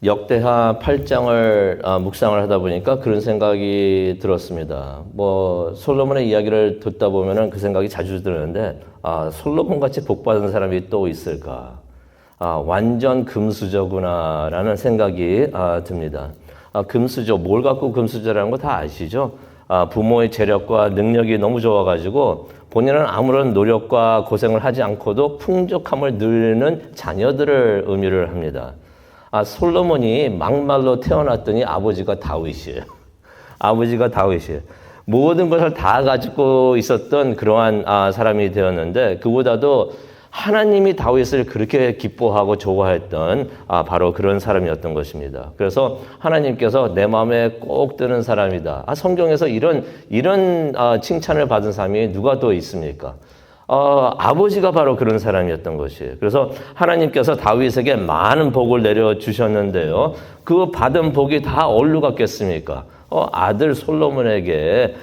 역대하 8장을 묵상을 하다 보니까 그런 생각이 들었습니다. 솔로몬의 이야기를 듣다 보면은 그 생각이 자주 드는데, 솔로몬 같이 복 받은 사람이 또 있을까? 완전 금수저구나라는 생각이 듭니다. 금수저, 뭘 갖고 금수저라는 거 다 아시죠? 부모의 재력과 능력이 너무 좋아가지고 본인은 아무런 노력과 고생을 하지 않고도 풍족함을 누리는 자녀들을 의미를 합니다. 솔로몬이 막말로 태어났더니 아버지가 다윗이에요. 아버지가 다윗이에요. 모든 것을 다 가지고 있었던 그러한 사람이 되었는데, 그보다도 하나님이 다윗을 그렇게 기뻐하고 좋아했던 바로 그런 사람이었던 것입니다. 그래서 하나님께서 내 마음에 꼭 드는 사람이다. 성경에서 이런 칭찬을 받은 사람이 누가 또 있습니까? 아버지가 바로 그런 사람이었던 것이에요. 그래서 하나님께서 다윗에게 많은 복을 내려주셨는데요. 그 받은 복이 다 어디로 갔겠습니까? 아들 솔로몬에게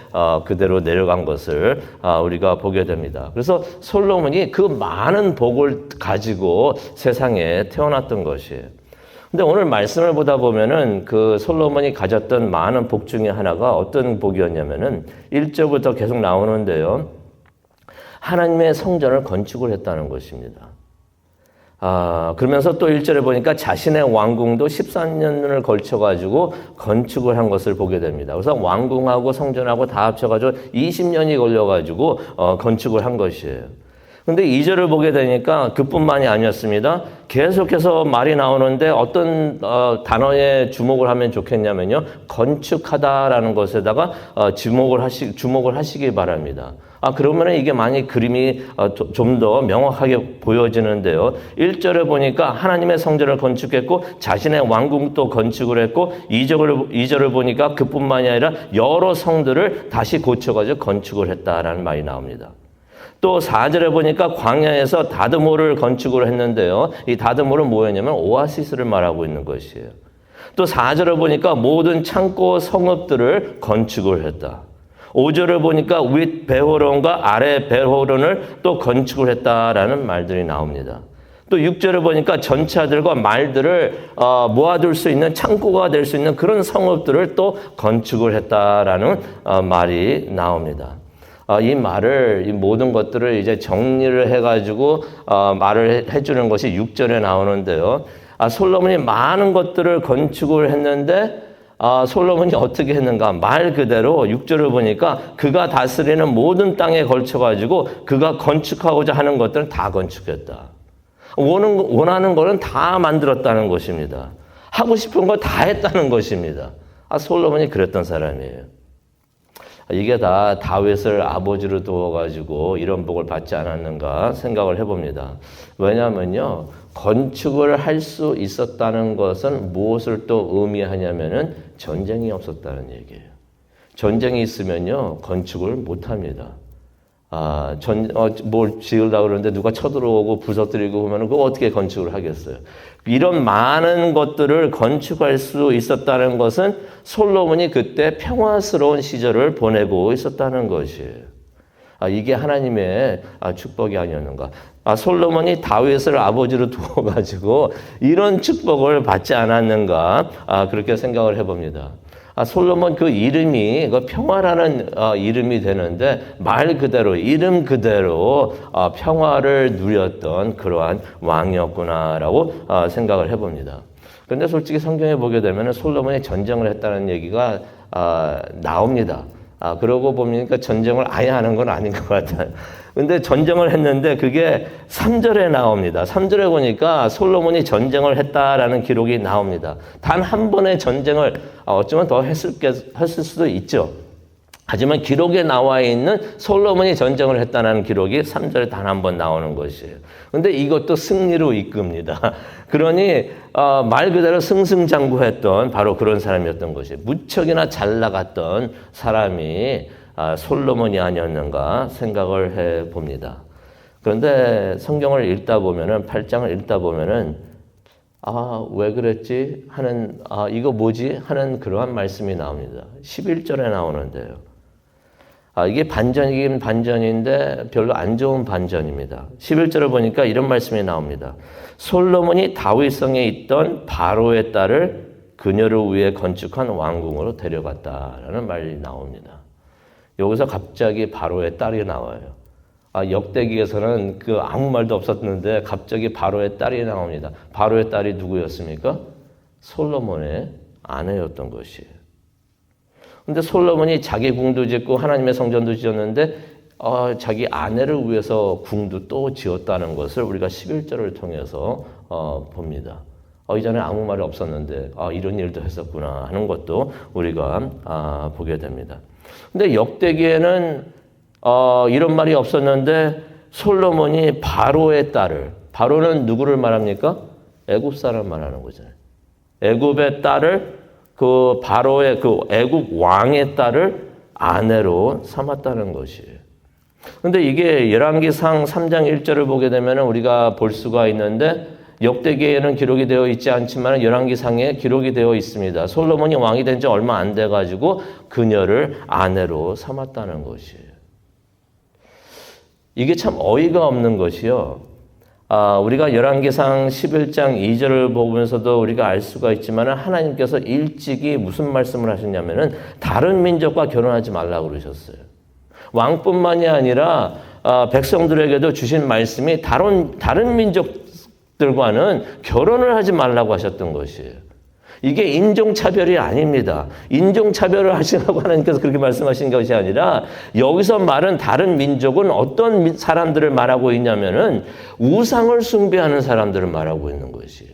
그대로 내려간 것을 우리가 보게 됩니다. 그래서 솔로몬이 그 많은 복을 가지고 세상에 태어났던 것이에요. 근데 오늘 말씀을 보다 보면은 그 솔로몬이 가졌던 많은 복 중에 하나가 어떤 복이었냐면은 1절부터 계속 나오는데요. 하나님의 성전을 건축을 했다는 것입니다. 그러면서 또 1절에 보니까 자신의 왕궁도 13년을 걸쳐가지고 건축을 한 것을 보게 됩니다. 그래서 왕궁하고 성전하고 다 합쳐가지고 20년이 걸려가지고 건축을 한 것이에요. 근데 2절을 보게 되니까 그뿐만이 아니었습니다. 계속해서 말이 나오는데 어떤 단어에 주목을 하면 좋겠냐면요. 건축하다라는 것에다가 주목을 하시기 바랍니다. 그러면 이게 많이 그림이 좀 더 명확하게 보여지는데요. 1절에 보니까 하나님의 성전을 건축했고 자신의 왕궁도 건축을 했고 2절을 보니까 그뿐만이 아니라 여러 성들을 다시 고쳐가지고 건축을 했다라는 말이 나옵니다. 또 4절에 보니까 광야에서 다드모를 건축을 했는데요. 이 다드모는 뭐였냐면 오아시스를 말하고 있는 것이에요. 또 4절에 보니까 모든 창고 성읍들을 건축을 했다. 5절을 보니까 윗 베호론과 아래 베호론을 또 건축을 했다라는 말들이 나옵니다. 또 6절을 보니까 전차들과 말들을 모아둘 수 있는 창고가 될 수 있는 그런 성읍들을 또 건축을 했다라는 말이 나옵니다. 이 모든 것들을 이제 정리를 해가지고 말을 해주는 것이 6절에 나오는데요. 솔로몬이 많은 것들을 건축을 했는데 솔로몬이 어떻게 했는가? 말 그대로 6절을 보니까 그가 다스리는 모든 땅에 걸쳐가지고 그가 건축하고자 하는 것들은 다 건축했다. 원하는 거는 다 만들었다는 것입니다. 하고 싶은 거 다 했다는 것입니다. 솔로몬이 그랬던 사람이에요. 이게 다 다윗을 아버지로 두어가지고 이런 복을 받지 않았는가 생각을 해봅니다. 왜냐하면요, 건축을 할 수 있었다는 것은 무엇을 또 의미하냐면은 전쟁이 없었다는 얘기예요. 전쟁이 있으면요, 건축을 못 합니다. 뭘 지으려고 그러는데 누가 쳐들어오고 부서뜨리고 그러면 그거 어떻게 건축을 하겠어요? 이런 많은 것들을 건축할 수 있었다는 것은 솔로몬이 그때 평화스러운 시절을 보내고 있었다는 것이에요. 이게 하나님의 축복이 아니었는가? 솔로몬이 다윗을 아버지로 두어가지고 이런 축복을 받지 않았는가? 그렇게 생각을 해봅니다. 솔로몬 그 이름이 평화라는 이름이 되는데 말 그대로 이름 그대로 평화를 누렸던 그러한 왕이었구나라고 생각을 해봅니다. 그런데 솔직히 성경에 보게 되면 솔로몬이 전쟁을 했다는 얘기가 나옵니다. 그러고 보니까 전쟁을 아예 하는 건 아닌 것 같아요. 근데 전쟁을 했는데 그게 3절에 나옵니다. 3절에 보니까 솔로몬이 전쟁을 했다라는 기록이 나옵니다. 단 한 번의 전쟁을 어쩌면 더 했을 수도 있죠. 하지만 기록에 나와 있는 솔로몬이 전쟁을 했다는 기록이 3절에 단 한 번 나오는 것이에요. 근데 이것도 승리로 이끕니다. 그러니 말 그대로 승승장구했던 바로 그런 사람이었던 것이에요. 무척이나 잘 나갔던 사람이 솔로몬이 아니었는가 생각을 해봅니다. 그런데 성경을 읽다 보면은 8장을 읽다 보면은 왜 그랬지 하는 이거 뭐지 하는 그러한 말씀이 나옵니다. 11절에 나오는데요. 이게 반전이긴 반전인데 별로 안 좋은 반전입니다. 11절을 보니까 이런 말씀이 나옵니다. 솔로몬이 다윗성에 있던 바로의 딸을 그녀를 위해 건축한 왕궁으로 데려갔다라는 말이 나옵니다. 여기서 갑자기 바로의 딸이 나와요. 역대기에서는 아무 말도 없었는데 갑자기 바로의 딸이 나옵니다. 바로의 딸이 누구였습니까? 솔로몬의 아내였던 것이에요. 근데 솔로몬이 자기 궁도 짓고 하나님의 성전도 지었는데 자기 아내를 위해서 궁도 또 지었다는 것을 우리가 11절을 통해서 봅니다. 이전에 아무 말이 없었는데 이런 일도 했었구나 하는 것도 우리가 보게 됩니다. 근데 역대기에는 이런 말이 없었는데 솔로몬이 바로의 딸을, 바로는 누구를 말합니까? 애굽 사람 말하는 거잖아요. 애굽의 딸을 바로의 애굽 왕의 딸을 아내로 삼았다는 것이에요. 근데 이게 열왕기상 3장 1절을 보게 되면 우리가 볼 수가 있는데 역대기에는 기록이 되어 있지 않지만 열왕기상에 기록이 되어 있습니다. 솔로몬이 왕이 된 지 얼마 안 돼가지고 그녀를 아내로 삼았다는 것이에요. 이게 참 어이가 없는 것이요. 우리가 열왕기상 11장 2절을 보면서도 우리가 알 수가 있지만 하나님께서 일찍이 무슨 말씀을 하셨냐면은 다른 민족과 결혼하지 말라고 그러셨어요. 왕뿐만이 아니라 백성들에게도 주신 말씀이 다른 민족들과는 결혼을 하지 말라고 하셨던 것이에요. 이게 인종차별이 아닙니다. 인종차별을 하시라고 하나님께서 그렇게 말씀하신 것이 아니라 여기서 말은 다른 민족은 어떤 사람들을 말하고 있냐면은 우상을 숭배하는 사람들을 말하고 있는 것이에요.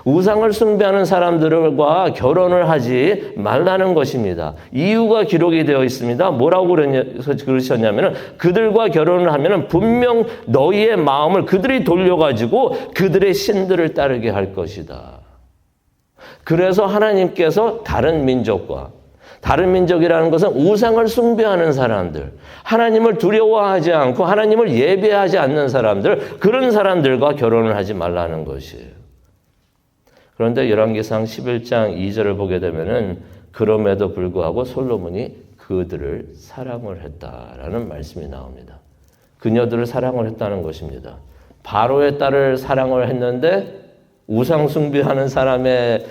우상을 숭배하는 사람들과 결혼을 하지 말라는 것입니다. 이유가 기록이 되어 있습니다. 뭐라고 그러셨냐면은 그들과 결혼을 하면은 분명 너희의 마음을 그들이 돌려가지고 그들의 신들을 따르게 할 것이다. 그래서 하나님께서 다른 민족이라는 것은 우상을 숭배하는 사람들, 하나님을 두려워하지 않고 하나님을 예배하지 않는 사람들, 그런 사람들과 결혼을 하지 말라는 것이에요. 그런데 열왕기상 11장 2절을 보게 되면은 그럼에도 불구하고 솔로몬이 그들을 사랑을 했다라는 말씀이 나옵니다. 그녀들을 사랑을 했다는 것입니다. 바로의 딸을 사랑을 했는데 우상 숭배하는 사람의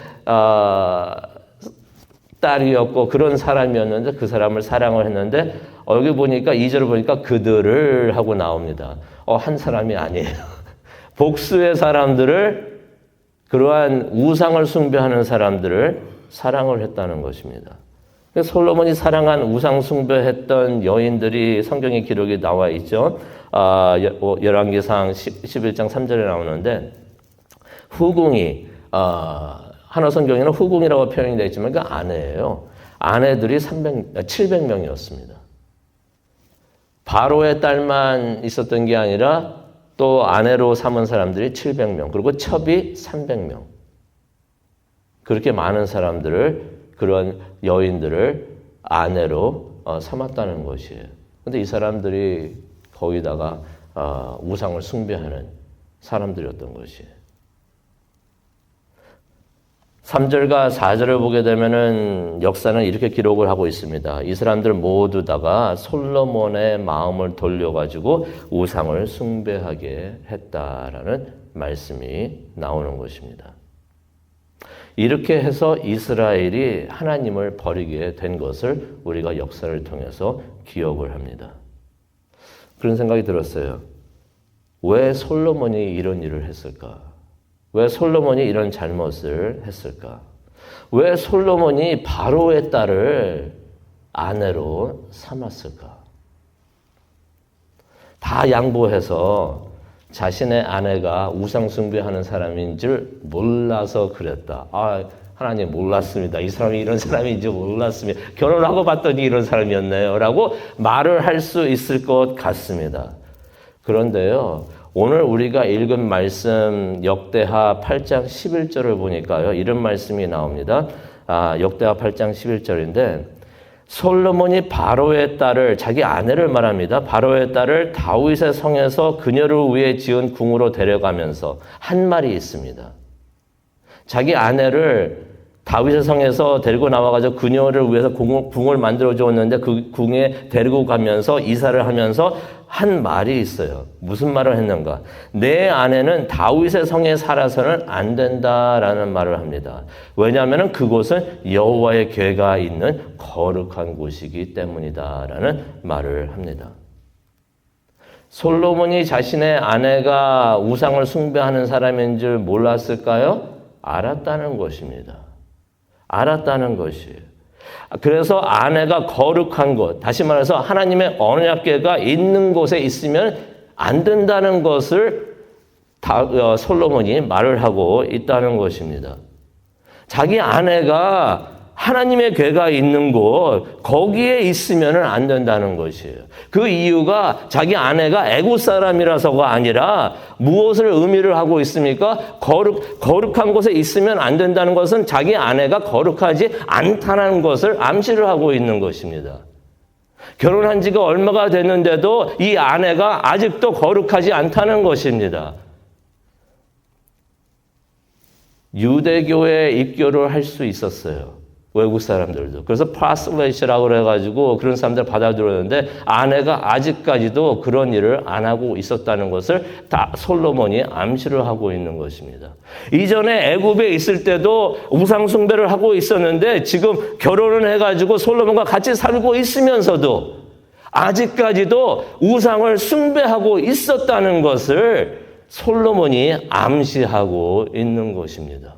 딸이었고 그런 사람이었는데 그 사람을 사랑을 했는데 여기 보니까 2절을 보니까 그들을 하고 나옵니다. 한 사람이 아니에요. 복수의 사람들을, 그러한 우상을 숭배하는 사람들을 사랑을 했다는 것입니다. 솔로몬이 사랑한 우상 숭배했던 여인들이 성경에 기록이 나와 있죠. 열왕기상 11장 3절에 나오는데 후궁이 하나 성경에는 후궁이라고 표현이 되어 있지만 그 아내예요. 아내들이 700명이었습니다. 바로의 딸만 있었던 게 아니라 또 아내로 삼은 사람들이 700명, 그리고 첩이 300명. 그렇게 많은 사람들을, 그런 여인들을 아내로 삼았다는 것이에요. 그런데 이 사람들이 거기다가 우상을 숭배하는 사람들이었던 것이에요. 3절과 4절을 보게 되면은 역사는 이렇게 기록을 하고 있습니다. 이 사람들 모두 다가 솔로몬의 마음을 돌려가지고 우상을 숭배하게 했다라는 말씀이 나오는 것입니다. 이렇게 해서 이스라엘이 하나님을 버리게 된 것을 우리가 역사를 통해서 기억을 합니다. 그런 생각이 들었어요. 왜 솔로몬이 이런 일을 했을까? 왜 솔로몬이 이런 잘못을 했을까? 왜 솔로몬이 바로의 딸을 아내로 삼았을까? 다 양보해서 자신의 아내가 우상 숭배하는 사람인 줄 몰라서 그랬다. 하나님 몰랐습니다. 이 사람이 이런 사람인지 몰랐습니다. 결혼하고 봤더니 이런 사람이었네요. 라고 말을 할 수 있을 것 같습니다. 그런데요, 오늘 우리가 읽은 말씀 역대하 8장 11절을 보니까요, 이런 말씀이 나옵니다. 역대하 8장 11절인데 솔로몬이 바로의 딸을, 자기 아내를 말합니다. 바로의 딸을 다윗의 성에서 그녀를 위해 지은 궁으로 데려가면서 한 말이 있습니다. 자기 아내를 다윗의 성에서 데리고 나와가지고 그녀를 위해서 궁을 만들어 주었는데 그 궁에 데리고 가면서 이사를 하면서 한 말이 있어요. 무슨 말을 했는가? 내 아내는 다윗의 성에 살아서는 안 된다라는 말을 합니다. 왜냐하면 그곳은 여호와의 궤가 있는 거룩한 곳이기 때문이다라는 말을 합니다. 솔로몬이 자신의 아내가 우상을 숭배하는 사람인 줄 몰랐을까요? 알았다는 것입니다. 알았다는 것이에요. 그래서 아내가 거룩한 곳, 다시 말해서 하나님의 언약궤가 있는 곳에 있으면 안 된다는 것을 솔로몬이 말을 하고 있다는 것입니다. 자기 아내가 하나님의 궤가 있는 곳, 거기에 있으면 안 된다는 것이에요. 그 이유가 자기 아내가 애국 사람이라서가 아니라 무엇을 의미를 하고 있습니까? 거룩한 곳에 있으면 안 된다는 것은 자기 아내가 거룩하지 않다는 것을 암시를 하고 있는 것입니다. 결혼한 지가 얼마가 됐는데도 이 아내가 아직도 거룩하지 않다는 것입니다. 유대교에 입교를 할 수 있었어요. 외국 사람들도. 그래서 파슬레이시라고 그래가지고 그런 사람들 받아들였는데 아내가 아직까지도 그런 일을 안 하고 있었다는 것을 다 솔로몬이 암시를 하고 있는 것입니다. 이전에 애굽에 있을 때도 우상 숭배를 하고 있었는데 지금 결혼을 해가지고 솔로몬과 같이 살고 있으면서도 아직까지도 우상을 숭배하고 있었다는 것을 솔로몬이 암시하고 있는 것입니다.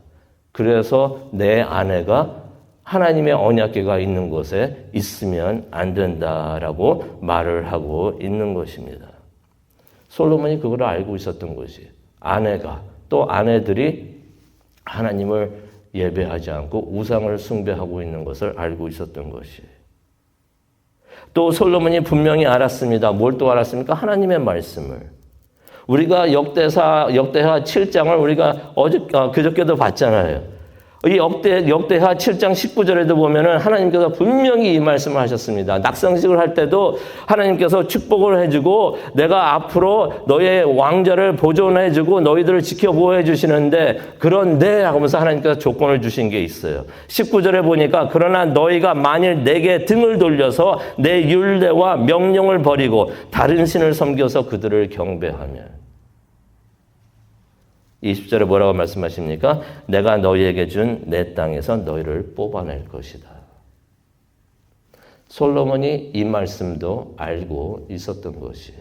그래서 내 아내가 하나님의 언약궤가 있는 곳에 있으면 안 된다라고 말을 하고 있는 것입니다. 솔로몬이 그걸 알고 있었던 것이 아내가 또 아내들이 하나님을 예배하지 않고 우상을 숭배하고 있는 것을 알고 있었던 것이에요. 또 솔로몬이 분명히 알았습니다. 뭘 또 알았습니까? 하나님의 말씀을. 우리가 역대하 7장을 우리가 그저께도 봤잖아요. 이 역대하 7장 19절에도 보면은 하나님께서 분명히 이 말씀을 하셨습니다. 낙성식을 할 때도 하나님께서 축복을 해주고 내가 앞으로 너의 왕자를 보존해주고 너희들을 지켜보호해 주시는데 그런데 하면서 하나님께서 조건을 주신 게 있어요. 19절에 보니까 그러나 너희가 만일 내게 등을 돌려서 내 율례와 명령을 버리고 다른 신을 섬겨서 그들을 경배하면 20절에 뭐라고 말씀하십니까? 내가 너희에게 준 내 땅에서 너희를 뽑아낼 것이다. 솔로몬이 이 말씀도 알고 있었던 것이에요.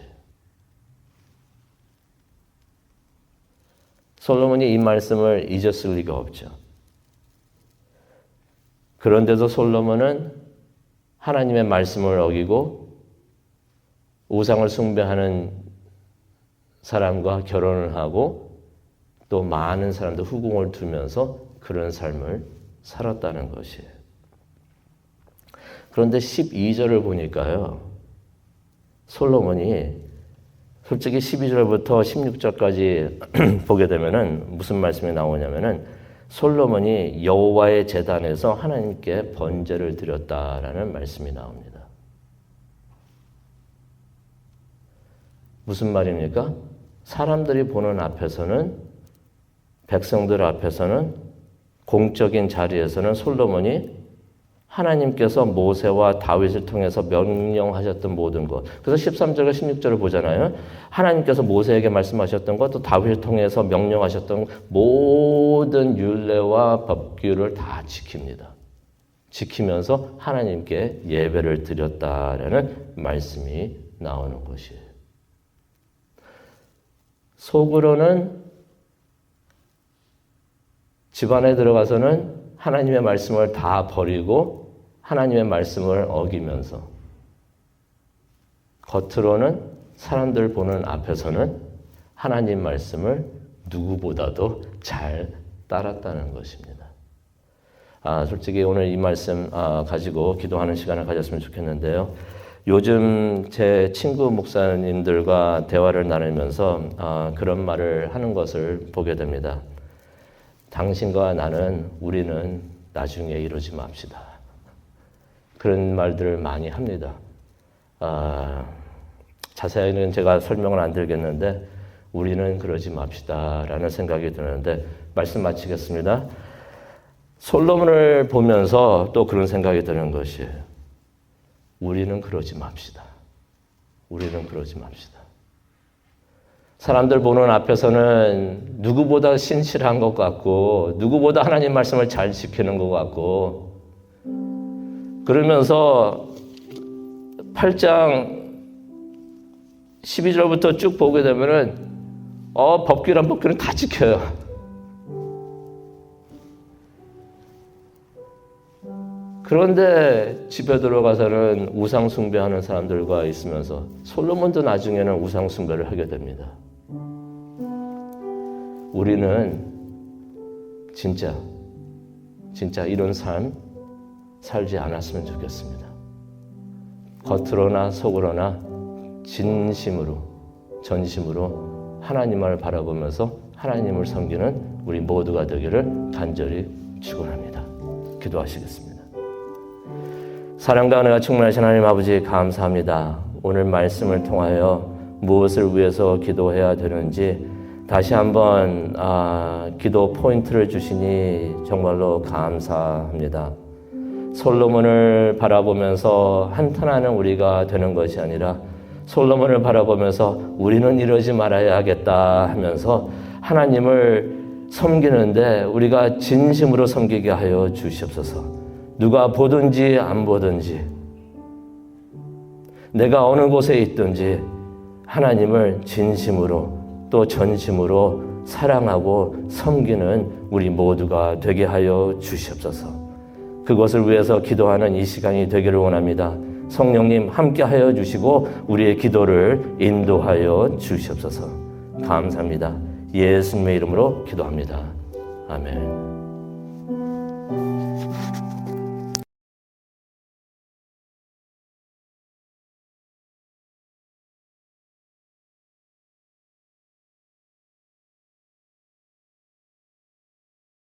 솔로몬이 이 말씀을 잊었을 리가 없죠. 그런데도 솔로몬은 하나님의 말씀을 어기고 우상을 숭배하는 사람과 결혼을 하고 또 많은 사람들 후궁을 두면서 그런 삶을 살았다는 것이에요. 그런데 12절을 보니까요. 솔로몬이 솔직히 12절부터 16절까지 보게 되면은 무슨 말씀이 나오냐면은 솔로몬이 여호와의 제단에서 하나님께 번제를 드렸다라는 말씀이 나옵니다. 무슨 말입니까? 사람들이 보는 앞에서는 백성들 앞에서는 공적인 자리에서는 솔로몬이 하나님께서 모세와 다윗을 통해서 명령하셨던 모든 것. 그래서 13절과 16절을 보잖아요. 하나님께서 모세에게 말씀하셨던 것, 또 다윗을 통해서 명령하셨던 모든 율례와 법규를 다 지킵니다. 지키면서 하나님께 예배를 드렸다라는 말씀이 나오는 것이에요. 속으로는 집안에 들어가서는 하나님의 말씀을 다 버리고 하나님의 말씀을 어기면서 겉으로는 사람들 보는 앞에서는 하나님 말씀을 누구보다도 잘 따랐다는 것입니다. 솔직히 오늘 이 말씀 가지고 기도하는 시간을 가졌으면 좋겠는데요. 요즘 제 친구 목사님들과 대화를 나누면서 그런 말을 하는 것을 보게 됩니다. 당신과 나는 우리는 나중에 이러지 맙시다. 그런 말들을 많이 합니다. 자세히는 제가 설명을 안 드리겠는데 우리는 그러지 맙시다 라는 생각이 드는데 말씀 마치겠습니다. 솔로몬을 보면서 또 그런 생각이 드는 것이에요. 우리는 그러지 맙시다. 우리는 그러지 맙시다. 사람들 보는 앞에서는 누구보다 신실한 것 같고 누구보다 하나님 말씀을 잘 지키는 것 같고 그러면서 8장 12절부터 쭉 보게 되면은 법규란 법규는 다 지켜요. 그런데 집에 들어가서는 우상 숭배하는 사람들과 있으면서 솔로몬도 나중에는 우상 숭배를 하게 됩니다. 우리는 진짜 이런 삶 살지 않았으면 좋겠습니다. 겉으로나 속으로나 진심으로 전심으로 하나님을 바라보면서 하나님을 섬기는 우리 모두가 되기를 간절히 축원합니다. 기도하시겠습니다. 사랑과 은혜가 충만하신 하나님 아버지 감사합니다. 오늘 말씀을 통하여 무엇을 위해서 기도해야 되는지 다시 한번 기도 포인트를 주시니 정말로 감사합니다. 솔로몬을 바라보면서 한탄하는 우리가 되는 것이 아니라 솔로몬을 바라보면서 우리는 이러지 말아야 하겠다 하면서 하나님을 섬기는데 우리가 진심으로 섬기게 하여 주시옵소서. 누가 보든지 안 보든지 내가 어느 곳에 있든지 하나님을 진심으로 또 전심으로 사랑하고 섬기는 우리 모두가 되게 하여 주시옵소서. 그것을 위해서 기도하는 이 시간이 되기를 원합니다. 성령님 함께 하여 주시고 우리의 기도를 인도하여 주시옵소서. 감사합니다. 예수님의 이름으로 기도합니다. 아멘.